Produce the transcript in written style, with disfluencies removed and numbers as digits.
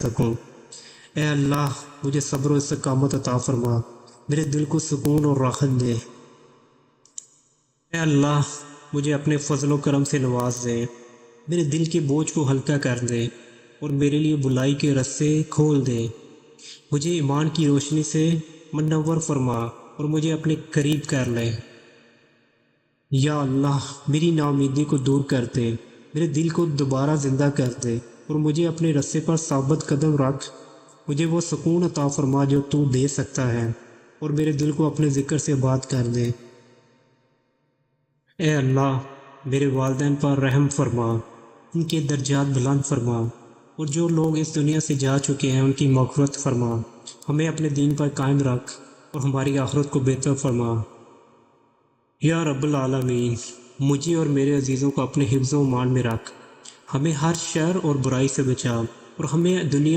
سکوں۔ اے اللہ مجھے صبر و استقامت عطا فرما، میرے دل کو سکون اور راحت دے۔ اے اللہ مجھے اپنے فضل و کرم سے نواز دے، میرے دل کے بوجھ کو ہلکا کر دے اور میرے لیے بلائی کے رستے کھول دے۔ مجھے ایمان کی روشنی سے منور فرما اور مجھے اپنے قریب کر لے۔ یا اللہ میری ناامیدی کو دور کر دے، میرے دل کو دوبارہ زندہ کر دے اور مجھے اپنے رستے پر ثابت قدم رکھ۔ مجھے وہ سکون عطا فرما جو تو دے سکتا ہے اور میرے دل کو اپنے ذکر سے آباد کر دے۔ اے اللہ میرے والدین پر رحم فرما، ان کے درجات بلند فرما، اور جو لوگ اس دنیا سے جا چکے ہیں ان کی مغفرت فرما۔ ہمیں اپنے دین پر قائم رکھ اور ہماری آخرت کو بہتر فرما۔ یا رب العالمین مجھے اور میرے عزیزوں کو اپنے حفظ و امان میں رکھ، ہمیں ہر شر اور برائی سے بچا اور ہمیں دنیا